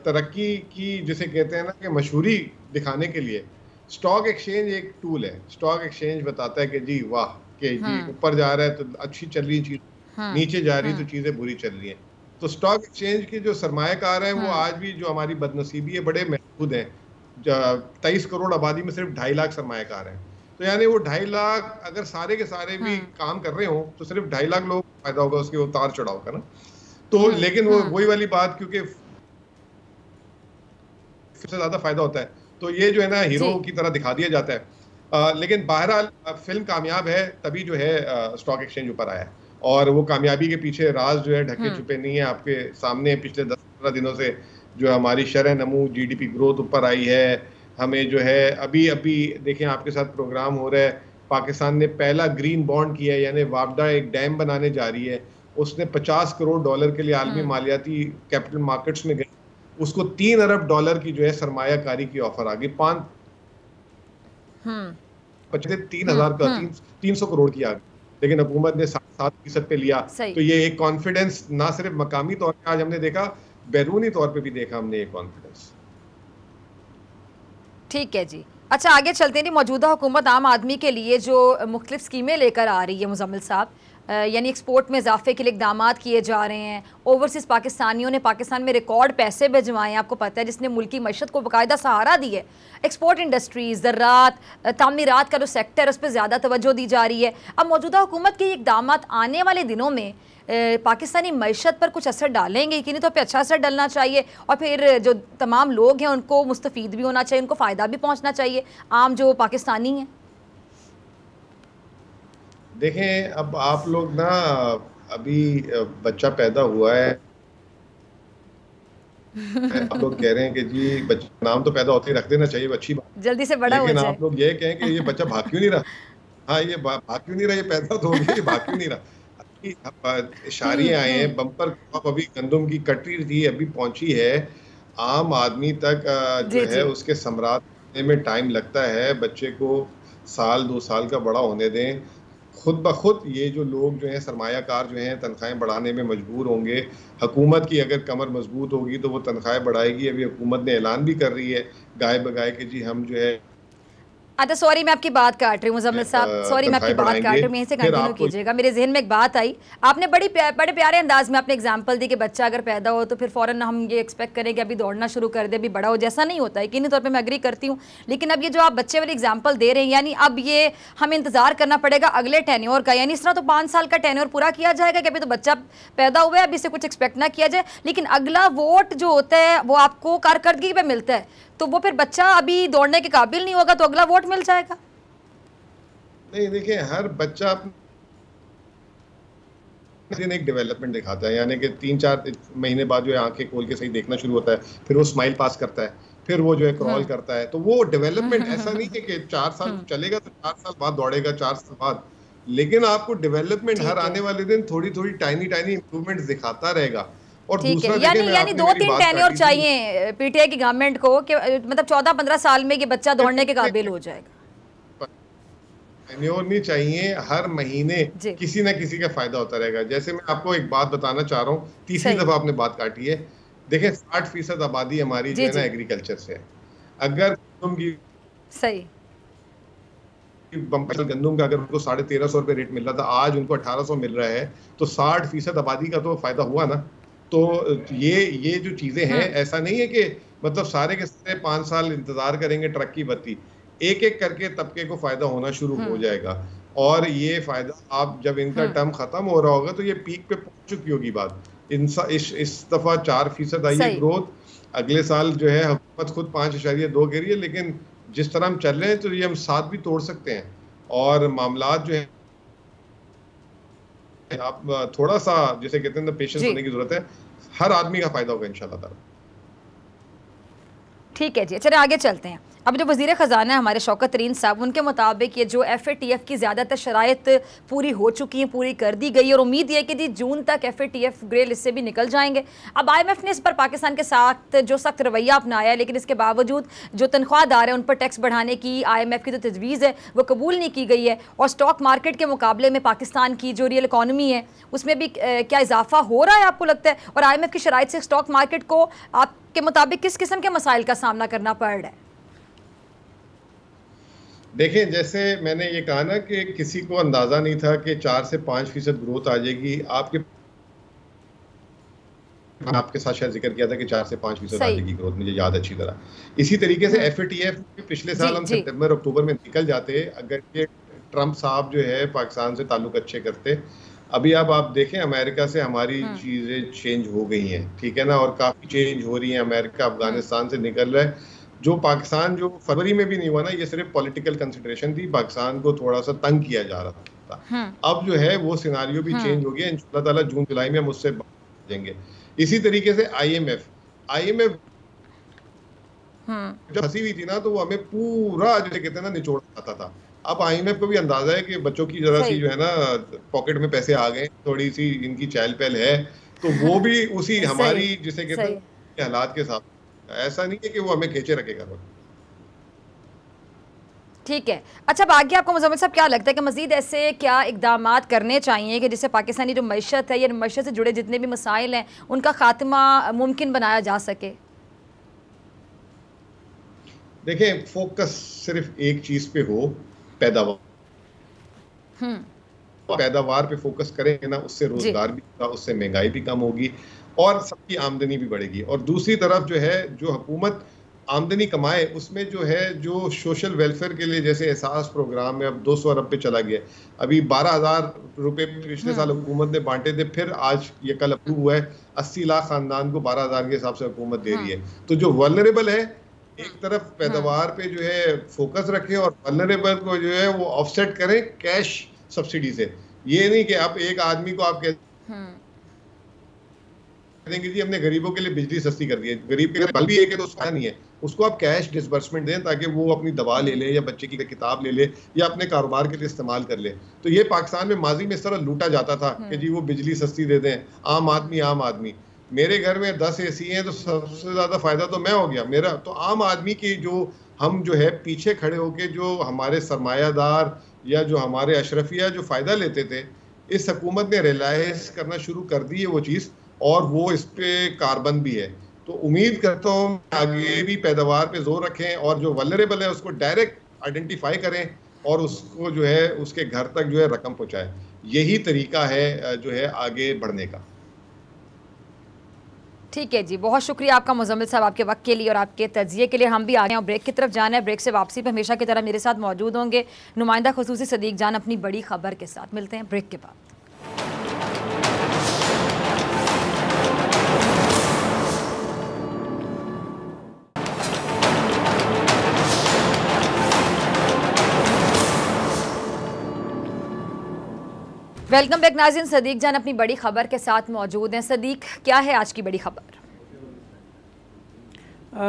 तरक्की की जिसे कहते हैं ना कि मशहूरी दिखाने के लिए स्टॉक एक्सचेंज एक टूल है। स्टॉक एक्सचेंज बताता है कि जी वाह, कि जी ऊपर जा रहा है तो अच्छी चल रही चीज, नीचे जा रही तो चीजें बुरी चल रही हैं। तो स्टॉक एक्सचेंज के जो सरमायाकार हैं वो आज भी, जो हमारी बदनसीबी है, बड़े महदूद हैं। 23 करोड़ आबादी में सिर्फ 2.5 लाख सरमायाकार हैं। तो यानी वो 2.5 लाख अगर सारे के सारे भी काम कर रहे हो तो सिर्फ 2.5 लाख लोग फायदा होगा उसके उतार चढ़ाव का ना। तो लेकिन वो वही वाली बात, क्योंकि सबसे ज्यादा फायदा होता है तो ये जो है ना हीरो की तरह दिखा दिया जाता है। लेकिन बहरहाल फिल्म कामयाब है तभी जो है स्टॉक एक्सचेंज ऊपर आया है, और वो कामयाबी के पीछे राज जो है ढके छुपे नहीं है। आपके सामने पिछले 10-15 दिनों से जो हमारी शरह नमू जीडीपी ग्रोथ ऊपर आई है। हमें जो है अभी देखें, आपके साथ प्रोग्राम हो रहा है, पाकिस्तान ने पहला ग्रीन बॉन्ड किया है, यानी वापडा एक डैम बनाने जा रही है। उसने $50 करोड़ के लिए आलमी मालियाती कैपिटल मार्केट्स में गई, उसको $3 अरब की जो है सरमायाकारी की ऑफर आ गई। 300 करोड़ की आ गई। लेकिन हुकूमत ने 7% पे लिया। सही। तो ये एक कॉन्फिडेंस ना सिर्फ मकामी तौर पे आज हमने देखा, बैरूनी तौर पे भी देखा हमने एक कॉन्फिडेंस। ठीक है जी। अच्छा, आगे चलते हैं। मौजूदा हुकूमत आम आदमी के लिए जो मुख्तलिफ स्कीमें लेकर आ रही है मुजम्मिल साहब, यानी एक्सपोर्ट में इजाफे के लिए इकदाम किए जा रहे हैं, ओवरसीज़ पाकिस्तानियों ने पाकिस्तान में रिकॉर्ड पैसे भिजवाए हैं, आपको पता है, जिसने मुल्की मईशत को बाकायदा सहारा दी है। एक्सपोर्ट इंडस्ट्रीज़, ज़राअत, तामीरात का जो सेक्टर है उस पर ज़्यादा तवज्जो दी जा रही है। अब मौजूदा हुकूमत के इकदाम आने वाले दिनों में पाकिस्तानी मईशत पर कुछ असर डालेंगे कि नहीं, तो पे अच्छा असर डलना चाहिए और फिर जो तमाम लोग हैं उनको मुस्तफ़ीद भी होना चाहिए, उनको फ़ायदा भी पहुँचना चाहिए, आम जो पाकिस्तानी हैं। देखें, अब आप लोग ना, अभी बच्चा पैदा हुआ है, आप लोग कह रहे हैं कि जी बच्चा, नाम तो पैदा होते ही रख देना चाहिए, अच्छी बात, जल्दी से बड़ा हो जाए। लेकिन आप लोग ये कहें कि ये बच्चा भाग क्यों नहीं रहा। हाँ, ये भाग क्यों नहीं रहा, ये पैदा तो हो गया, ये भाग क्यों नहीं रहा। इशारे आए हैं, बम्पर क्रॉप अभी गंदम की कटी थी, अभी पहुंची है आम आदमी तक, जो है उसके समरात में टाइम लगता है। बच्चे को साल 2 साल का बड़ा होने दें, खुद ब खुद ये जो लोग जो हैं सरमायाकार जो हैं तनख्वाहें बढ़ाने में मजबूर होंगे। हुकूमत की अगर कमर मजबूत होगी तो वो तनख्वाहें बढ़ाएगी। अभी हुकूमत ने ऐलान भी कर रही है गाय बगाए कि जी हम जो है, अच्छा सॉरी मैं आपकी बात काट रही हूँ मुजम्मिल साहब, सॉरी मैं आपकी बात काट रही हूँ, यहीं से कंटिन्यू कीजिएगा। मेरे जहन में एक बात आई, आपने बड़े प्यारे अंदाज में आपने एग्जांपल दी कि बच्चा अगर पैदा हो तो फिर फौरन हम ये एक्सपेक्ट करें कि अभी दौड़ना शुरू कर दे, अभी बड़ा हो, जैसा नहीं होता है। यकीनी तौर पे मैं एग्री करती हूँ, लेकिन अब ये जो आप बच्चे वाली एग्जाम्पल दे रहे हैं, यानी अब ये हमें इंतजार करना पड़ेगा अगले टेन्योर का, यानी इस तरह तो 5 साल का टेन्योर पूरा किया जाएगा कि अभी तो बच्चा पैदा हुआ है, अभी से कुछ एक्सपेक्ट ना किया जाए, लेकिन अगला वोट जो होता है वो आपको कारकर्दगी पे मिलता है, तो वो फिर बच्चा अभी दौड़ने के काबिल नहीं होगा तो अगला वोट मिल जाएगा। नहीं, देखिए, हर बच्चा एक डेवलपमेंट दिखाता है, यानी कि 3-4 महीने बाद जो है आंखें खोल के सही देखना शुरू होता है, फिर वो स्माइल पास करता है, फिर वो जो है क्रॉल करता है। तो वो डेवलपमेंट ऐसा नहीं है कि 4 साल चलेगा तो 4 साल बाद दौड़ेगा, 4 साल बाद, लेकिन आपको डेवलपमेंट हर आने वाले दिन थोड़ी थोड़ी टाइनी इंप्रूवमेंट दिखाता रहेगा। और दूसरा, यानी 2-3 टेन्योर चाहिए पीटीआई की गवर्नमेंट को कि मतलब 14-15 साल में ये बच्चा दौड़ने के काबिल हो जाएगा। टेन्योर नहीं चाहिए, हर महीने किसी ना किसी का फायदा होता रहेगा। जैसे मैं आपको एक बात बताना चाह रहा हूँ, तीसरी दफा आपने बात काटी है। देखिए 60% आबादी हमारी जो है ना एग्रीकल्चर से है। अगर गंदम की सही गंदम का अगर उनको 1350 रुपए रेट मिल रहा था, आज उनको 1800 मिल रहा है, तो 60% आबादी का तो फायदा हुआ ना। तो ये जो चीजें हैं, ऐसा नहीं है कि मतलब सारे के सारे 5 साल इंतजार करेंगे ट्रक की बत्ती, एक एक करके तबके को फायदा होना शुरू हो जाएगा। और ये फायदा आप जब इनका टर्म खत्म हो रहा होगा तो ये पीक पे पहुंच चुकी होगी बात। इस दफा 4% आई है ग्रोथ, अगले साल जो है हुकूमत खुद 5.2 कह रही है, लेकिन जिस तरह हम चल रहे हैं तो ये हम 7 भी तोड़ सकते हैं। और मामलात जो है, आप थोड़ा सा जैसे कहते हैं पेशेंस होने की जरूरत है, हर आदमी का फायदा होगा इंशाल्लाह ताला। ठीक है जी, चलिए आगे चलते हैं। अब जो वज़ीर ख़जाना है हमारे शौकत तरीन साहब, उनके मुताबिक ये जो FATF की ज़्यादातर शराइत पूरी हो चुकी हैं, पूरी कर दी गई, और उम्मीद है कि जी जून तक FATF ग्रे लिस्ट से भी निकल जाएंगे। अब IMF ने इस पर पाकिस्तान के साथ जो सख्त रवैया अपनाया है, लेकिन इसके बावजूद जो तनख्वाहदार है उन पर टैक्स बढ़ाने की IMF की जो तजवीज़ है वो कबूल नहीं की गई है। और स्टॉक मार्केट के मुकाबले में पाकिस्तान की जो रियल इकॉनमी है उसमें भी क्या इजाफा हो रहा है आपको लगता है? और IMF की शराइत से स्टॉक मार्केट को आपके मुताबिक किस किस्म के मसाइल का सामना करना पड़ रहा है? देखें, जैसे मैंने ये कहा ना कि किसी को अंदाजा नहीं था कि 4 से 5% ग्रोथ आ जाएगी। आपके साथ शायद जिक्र किया था कि 4 से 5% आ जाएगी ग्रोथ, मुझे याद अच्छी तरह। इसी तरीके से FATF पिछले साल हम सितंबर अक्टूबर में निकल जाते अगर ये ट्रंप साहब जो है पाकिस्तान से ताल्लुक अच्छे करते। अभी अब आप देखें अमेरिका से हमारी चीजें चेंज हो गई हैं, ठीक है ना, और काफी चेंज हो रही है। अमेरिका अफगानिस्तान से निकल रहा है, जो पाकिस्तान जो फरवरी में भी नहीं हुआ ना, ये सिर्फ पॉलिटिकल कंसिडरेशन थी, पाकिस्तान को थोड़ा सा तंग किया जा रहा था। अब जो है वो सिनारियो भी चेंज हो गया, इंशाल्लाह ताला जून जुलाई में हम उससे जाएंगे। इसी तरीके से IMF जब फंसी हुई थी ना तो वो हमें पूरा जो कहते हैं ना निचोड़ आता था। अब IMF को भी अंदाजा है कि बच्चों की जरा सी जो है ना पॉकेट में पैसे आ गए, थोड़ी सी इनकी चहल पहल है, तो वो भी उसी हमारी जिसे कहते हैं हालात के साथ, ऐसा नहीं है कि वो हमें खींचे रखेगा। ठीक है। अच्छा, अब आगे आपको मुज़म्मिल साहब क्या लगता है कि मज़ीद ऐसे क्या इक़दामात करने चाहिए कि जिससे पाकिस्तानी जो मईशत है या मईशत से जुड़े जितने भी मसाइल हैं उनका खात्मा मुमकिन बनाया जा सके? देखें, फोकस सिर्फ एक चीज़ पे हो, पैदावार। पैदावार पे फोकस करेंगे ना, उससे रोजगार भी होगा, उससे महंगाई भी कम होगी और सबकी आमदनी भी बढ़ेगी। और दूसरी तरफ जो है, जो हुकूमत आमदनी कमाए उसमें जो है, जो सोशल वेलफेयर के लिए जैसे एहसास प्रोग्राम में अब 200 अरब पे चला गया। अभी 12,000 रुपए पिछले साल हुकूमत ने बांटे थे, फिर आज ये कल अप्रूव हुआ है। 80 लाख खानदान को 12,000 के हिसाब से हुकूमत दे रही है। तो जो वल्नरेबल है, एक तरफ पैदावार पे जो है फोकस रखें और वल्नरेबल को जो है वो ऑफसेट करें कैश सब्सिडी से। ये नहीं कि आप एक आदमी को आप देंगे जी हमने गरीबों के लिए बिजली सस्ती कर दी है, गरीब के बल भी एक है तो उसका नहीं है, उसको आप कैश डिसबर्समेंट दें ताकि वो अपनी दवा ले ले या बच्चे की किताब ले ले या अपने कारोबार के लिए इस्तेमाल कर ले। तो ये पाकिस्तान में माजी में इस तरह लूटा जाता था कि जी वो बिजली सस्ती दे दें, आम आदमी। मेरे घर में 10 AC हैं तो सबसे ज्यादा फायदा तो मैं हो गया मेरा। तो आम आदमी की जो हम जो है पीछे खड़े होके जो हमारे सरमायादार या जो हमारे अशरफिया जो फायदा लेते थे, इस हुकूमत ने रियलाइज करना शुरू कर दी है वो चीज़, और वो इस पे कारबंद भी है। तो उम्मीद करता हूँ आगे भी पैदावार पे जोर रखें और जो वल्नरेबल है उसको डायरेक्ट आइडेंटिफाई करें और उसको जो है उसके घर तक जो है रकम पहुँचाएं। यही तरीका है जो है आगे बढ़ने का। ठीक है जी, बहुत शुक्रिया आपका मुज़म्मिल साहब, आपके वक्त के लिए और आपके तजिए के लिए। हम भी आ गए और ब्रेक की तरफ जाना है। ब्रेक से वापसी पर हमेशा की तरह मेरे साथ मौजूद होंगे नुमाइंदा खुसूसी सदीक जान अपनी बड़ी खबर के साथ। मिलते हैं ब्रेक के बाद। वेलकम बैक नाज़रीन, सदीक जान अपनी बड़ी खबर के साथ मौजूद हैं। सदीक, क्या है आज की बड़ी खबर?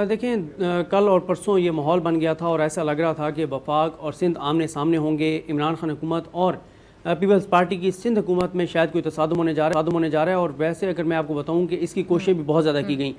देखें, कल और परसों ये माहौल बन गया था और ऐसा लग रहा था कि वफाक और सिंध आमने सामने होंगे। इमरान खान हुकूमत और पीपल्स पार्टी की सिंध हुकूमत में शायद कोई तसादुम होने जा रहा है। और वैसे अगर मैं आपको बताऊं कि इसकी कोशिशें भी बहुत ज़्यादा की गई।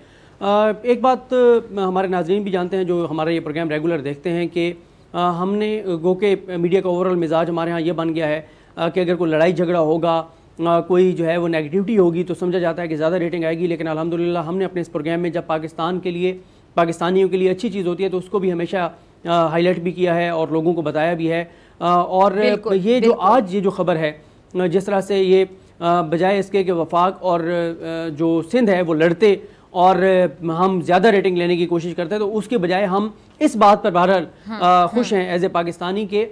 एक बात हमारे नाज़रीन भी जानते हैं जो हमारा ये प्रोग्राम रेगुलर देखते हैं कि हमने गो के मीडिया का ओवरऑल मिजाज हमारे यहाँ ये बन गया है कि अगर कोई लड़ाई झगड़ा होगा, कोई जो है वो नेगेटिविटी होगी तो समझा जाता है कि ज़्यादा रेटिंग आएगी। लेकिन अल्हम्दुलिल्लाह हमने अपने इस प्रोग्राम में जब पाकिस्तान के लिए, पाकिस्तानियों के लिए अच्छी चीज़ होती है तो उसको भी हमेशा हाईलाइट भी किया है और लोगों को बताया भी है। और ये जो आज ये जो खबर है, जिस तरह से ये बजाय इसके कि वफाक और जो सिंध है वो लड़ते और हम ज़्यादा रेटिंग लेने की कोशिश करते हैं, तो उसके बजाय हम इस बात पर बहरहाल खुश हैं एज ए पाकिस्तानी के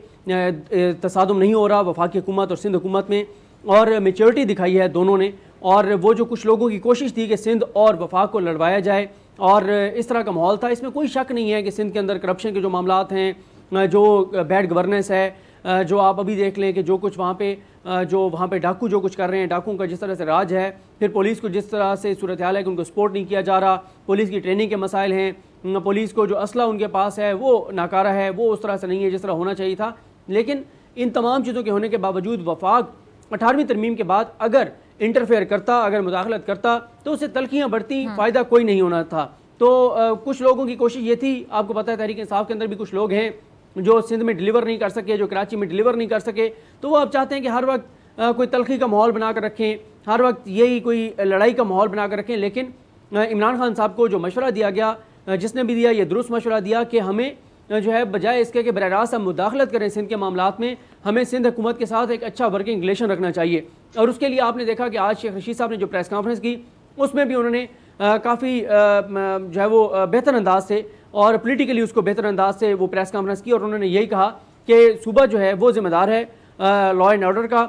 तसादुम नहीं हो रहा वफाकी हुकूमत और सिंध हुकूमत में, और मेच्योरिटी दिखाई है दोनों ने। और वो जो कुछ लोगों की कोशिश थी कि सिंध और वफाक को लड़वाया जाए और इस तरह का माहौल था, इसमें कोई शक नहीं है कि सिंध के अंदर करप्शन के जो मामलात हैं, जो बैड गवर्नेंस है, जो आप अभी देख लें कि जो कुछ वहाँ पे डाकू जो कुछ कर रहे हैं, डाकुओं का जिस तरह से राज है, फिर पुलिस को जिस तरह से सूरत हाल है कि उनको सपोर्ट नहीं किया जा रहा, पुलिस की ट्रेनिंग के मसाइल हैं, पुलिस को जो असला उनके पास है वो नाकारा है, वो उस तरह से नहीं है जिस तरह होना चाहिए था। लेकिन इन तमाम चीज़ों के होने के बावजूद वफाक 18वीं तरमीम के बाद अगर इंटरफेयर करता, अगर मुदाखलत करता तो उससे तलखियाँ बढ़ती, फ़ायदा कोई नहीं होना था। तो कुछ लोगों की कोशिश ये थी, आपको पता है तहरीक इंसाफ के अंदर भी कुछ लोग हैं जो सिंध में डिलीवर नहीं कर सके, जो कराची में डिलीवर नहीं कर सके, तो वो अब चाहते हैं कि हर वक्त कोई तलखी का माहौल बना कर रखें, हर वक्त यही कोई लड़ाई का माहौल बना कर रखें। लेकिन इमरान खान साहब को जो मशवरा दिया गया, जिसने भी दिया, ये दुरुस्त मशवरा दिया कि हमें जो है बजाय इसके कि बराह रास्त हम मुदाखलत करें सिंध के मामलात में, हमें सिंध हुकूमत के साथ एक अच्छा वर्किंग रिलेशन रखना चाहिए। और उसके लिए आपने देखा कि आज शेख रशीद साहब ने जो प्रेस कॉन्फ्रेंस की उसमें भी उन्होंने काफ़ी जो है वो बेहतर अंदाज से और पोलिटिकली उसको बेहतर अंदाज से वो प्रेस कॉन्फ्रेंस की, और उन्होंने यही कहा कि सूबा जो है वो जिम्मेदार है लॉ एंड ऑर्डर का,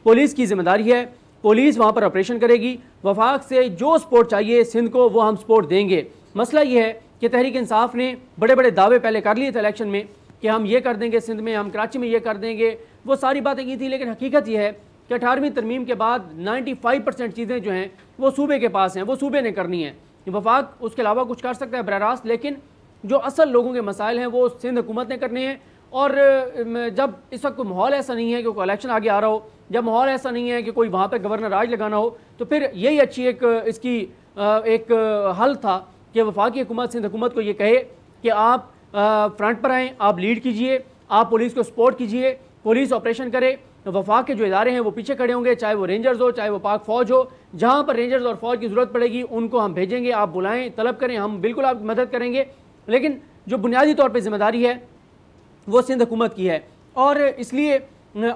पुलिस की जिम्मेदारी है, पुलिस वहाँ पर ऑपरेशन करेगी, वफाक से जो सपोर्ट चाहिए सिंध को वो हम सपोर्ट देंगे। मसला ये है कि तहरीक इंसाफ ने बड़े बड़े दावे पहले कर लिए थे इलेक्शन में कि हम ये कर देंगे सिंध में, हम कराची में ये कर देंगे, वो सारी बातें की थी। लेकिन हकीकत ये है कि 18वीं तरमीम के बाद 95% चीज़ें जो हैं वो सूबे के पास हैं, वो सूबे ने करनी है। वफाक उसके अलावा कुछ कर सकता है बराह रास्त, लेकिन जो असल लोगों के मसाइल हैं वो सिंध हुकूमत ने करने हैं। और जब इस वक्त कोई माहौल ऐसा नहीं है कि कोई इलेक्शन आगे आ रहा हो, जब माहौल ऐसा नहीं है कि कोई वहाँ पर गवर्नर राज लगाना हो, तो फिर यही अच्छी एक इसकी एक हल था कि वफाकी हुकूमत सिंध हुकूमत को ये कहे कि आप फ्रंट पर आएँ, आप लीड कीजिए, आप पुलिस को सपोर्ट कीजिए, पुलिस ऑपरेशन करे, वफाक के जो इदारे हैं वो पीछे खड़े होंगे, चाहे वो रेंजर्स हो, चाहे वो पाक फ़ौज हो। जहाँ पर रेंजर्स और फौज की ज़रूरत पड़ेगी उनको हम भेजेंगे, आप बुलाएं, तलब करें, हम बिल्कुल आपकी मदद करेंगे। लेकिन जो बुनियादी तौर पर जिम्मेदारी है वो सिंध हुकूमत की है। और इसलिए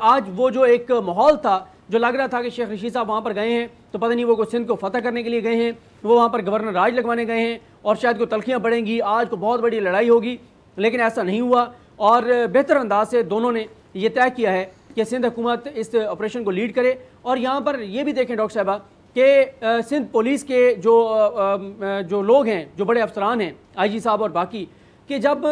आज वो जो एक माहौल था, जो लग रहा था कि शेख रशीद साहब वहाँ पर गए हैं तो पता नहीं वो सिंध को फतह करने के लिए गए हैं, वो वहाँ पर गवर्नर राज लगवाने गए हैं और शायद को तलखियाँ बढ़ेंगी, आज को बहुत बड़ी लड़ाई होगी, लेकिन ऐसा नहीं हुआ। और बेहतर अंदाज से दोनों ने ये तय किया है कि सिंध हुकूमत इस ऑपरेशन को लीड करे। और यहाँ पर ये भी देखें डॉक्टर साहबा कि सिंध पुलिस के जो लोग हैं, जो बड़े अफसरान हैं, IG साहब और बाकी, कि जब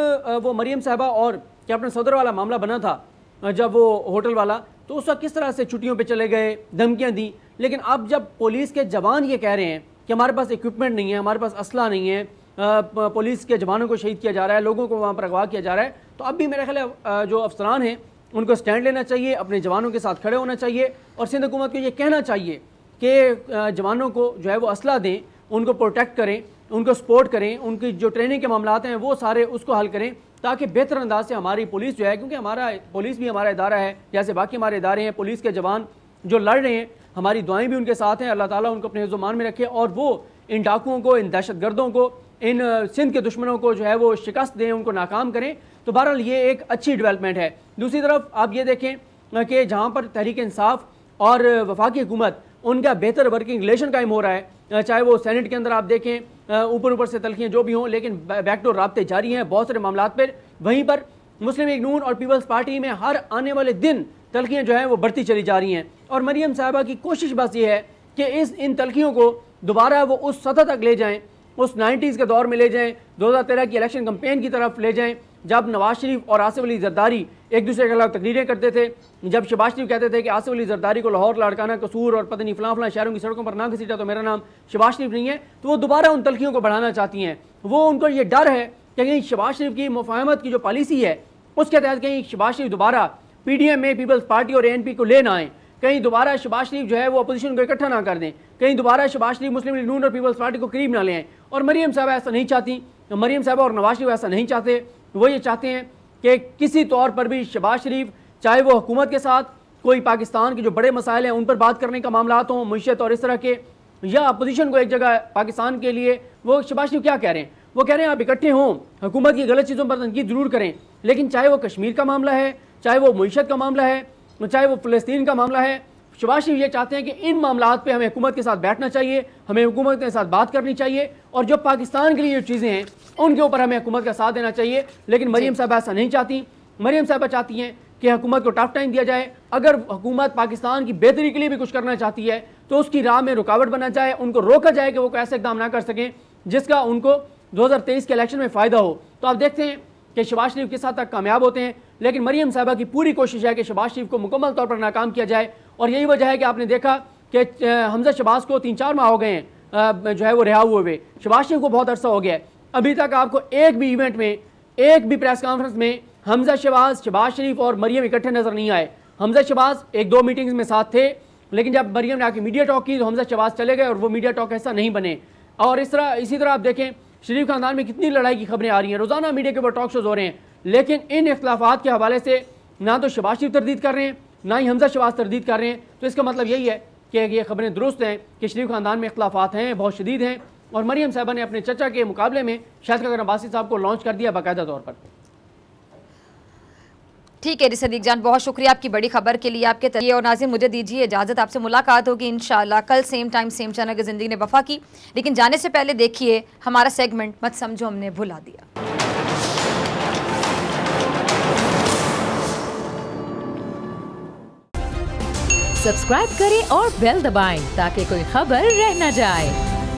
वो मरियम साहबा और कैप्टन सदर वाला मामला बना था, जब वो होटल वाला, तो उस वक्त किस तरह से छुट्टियों पे चले गए, धमकियां दी। लेकिन अब जब पुलिस के जवान ये कह रहे हैं कि हमारे पास इक्विपमेंट नहीं है, हमारे पास असला नहीं है, पुलिस के जवानों को शहीद किया जा रहा है, लोगों को वहाँ पर अगवा किया जा रहा है, तो अब भी मेरे ख्याल जो अफसरान हैं उनको स्टैंड लेना चाहिए, अपने जवानों के साथ खड़े होना चाहिए और सिंध हुकूमत को ये कहना चाहिए कि जवानों को जो है वो असला दें, उनको प्रोटेक्ट करें, उनको सपोर्ट करें, उनकी जो ट्रेनिंग के मामला हैं वो सारे उसको हल करें, ताकि बेहतर अंदाज से हमारी पुलिस जो है, क्योंकि हमारा पुलिस भी हमारा इदारा है जैसे बाकी हमारे इदारे हैं, पुलिस के जवान जो लड़ रहे हैं, हमारी दुआएं भी उनके साथ हैं, अल्लाह ताला उनको अपने हिफ्ज़-ओ-मान में रखे और वो इन डाकुओं को, इन दहशतगर्दों को, इन सिंध के दुश्मनों को जो है वो शिकस्त दें, उनको नाकाम करें। तो बहरहाल ये एक अच्छी डेवलपमेंट है। दूसरी तरफ आप ये देखें कि जहाँ पर तहरीक इंसाफ और वफाकी हुकूमत उनका बेहतर वर्किंग रिलेशन कायम हो रहा है, चाहे वो सेनेट के अंदर आप देखें ऊपर से तलखियाँ जो भी हों, लेकिन बैकडोर राब्ते जारी हैं बहुत सारे मामलों पर। वहीं पर मुस्लिम लीग नून और पीपल्स पार्टी में हर आने वाले दिन तलखियाँ जो हैं वो बढ़ती चली जा रही हैं और मरियम साहबा की कोशिश बस ये है कि इन तलखियों को दोबारा वो उस सतह तक ले जाएँ, उस 90s के दौर में ले जाएँ, 2013 की इलेक्शन कैंपेन की तरफ ले जाएँ, जब नवाज शरीफ और आसिफ अली जरदारी एक दूसरे के खिलाफ तकरीरें करते थे, जब शहबाज शरीफ कहते थे कि आसिफ अली जरदारी को लाहौर, लाड़काना, कसूर और पता नहीं फलां शहरों की सड़कों पर ना घसीटा तो मेरा नाम शहबाज शरीफ नहीं है, तो वो दोबारा उन तलखियों को बढ़ाना चाहती हैं। वो उनको ये डर है कि कहीं शहबाज शरीफ की मुफाहमत की जो पॉलिसी है उसके तहत कहीं शहबाज शरीफ दोबारा PDM में पीपल्स पार्टी और ANP को ले ना आए, कहीं दोबारा शहबाज शरीफ जो है वो अपोजिशन को इकट्ठा ना कर दें, कहीं दोबारा शहबाज शरीफ मुस्लिम लीग नून और पीपल्स पार्टी को करीब ना ले आए। और मरियम साहबा ऐसा नहीं चाहती, मरियम साहबा और नवाज शरीफ ऐसा नहीं चाहते। वो ये चाहते हैं कि किसी तौर पर भी शहबाज शरीफ, चाहे वो हुकूमत के साथ कोई पाकिस्तान के जो बड़े मसाइल हैं उन पर बात करने का मामला हों, मईशत और इस तरह के, या अपोजिशन को एक जगह पाकिस्तान के लिए, वो शहबाज शरीफ क्या कह रहे हैं, वो कह रहे हैं आप इकट्ठे हों, हुकूमत की गलत चीज़ों पर तनकीद जरूर करें, लेकिन चाहे वो कश्मीर का मामला है, चाहे वो मईशत का मामला है, चाहे वो फ़लस्तीन का मामला है, शहबाज शरीफ ये चाहते हैं कि इन मामलात पे हमें हुकूमत के साथ बैठना चाहिए, हमें हुकूमत के साथ बात करनी चाहिए और जो पाकिस्तान के लिए जो चीज़ें हैं उनके ऊपर हमें हुकूमत का साथ देना चाहिए। लेकिन मरियम साहबा ऐसा नहीं चाहती। मरियम साहबा चाहती हैं कि हुकूमत को टफ टाइम दिया जाए, अगर हुकूमत पाकिस्तान की बेहतरी के लिए भी कुछ करना चाहती है तो उसकी राह में रुकावट बना जाए, उनको रोका जाए कि वो कोई ऐसे इकदाम ना कर सकें जिसका उनको 2023 के इलेक्शन में फ़ायदा हो। तो आप देखते हैं कि शहबाज शरीफ किस हद तक कामयाब होते हैं, लेकिन मरियम साहबा की पूरी कोशिश है कि शहबाज शरीफ को मुकम्मल तौर पर नाकाम किया जाए। और यही वजह है कि आपने देखा कि हमजा शहबाज को 3-4 माह हो गए हैं जो है वो रिहा हुए, शहबाज शरीफ को बहुत अरसा हो गया है, अभी तक आपको एक भी इवेंट में, एक भी प्रेस कॉन्फ्रेंस में हमजा शहबाज, शहबाज शरीफ और मरियम इकट्ठे नजर नहीं आए। हमजा शहबाज 1-2 मीटिंग्स में साथ थे, लेकिन जब मरियम ने आके मीडिया टॉक की तो हमजा शहबाज चले गए और वो मीडिया टॉक ऐसा नहीं बने। और इसी तरह आप देखें शरीफ खानदान में कितनी लड़ाई की खबरें आ रही हैं, रोजाना मीडिया के ऊपर टॉक शोज हो रहे हैं, लेकिन इन इख्तलाफात के हवाले से ना तो शहबाज शरीफ तरदीद कर रहे हैं, ना ही हमजा शहबाज तरदीद कर रहे हैं। तो इसका मतलब यही है कि ये खबरें दुरुस्त हैं कि शरीफ खानदान में इख्तलाफात हैं, बहुत शदीद हैं। और मरियम साहबा ने अपने चचा के मुकाबले में शाहिद खकर अब्बासी साहब को लॉन्च कर दिया बाकायदा तौर पर। ठीक है सदीक जान, बहुत शुक्रिया आपकी बड़ी खबर के लिए, आपके तरीके। और नाज़रीन मुझे दीजिए इजाज़त, आपसे मुलाकात होगी इंशाल्लाह कल सेम टाइम सेम चैनल के ज़िंदगी ने वफा की। लेकिन जाने से पहले देखिए हमारा सेगमेंट मत समझो हमने भुला दिया। सब्सक्राइब करें और बेल दबाएं ताकि कोई खबर रह न जाए।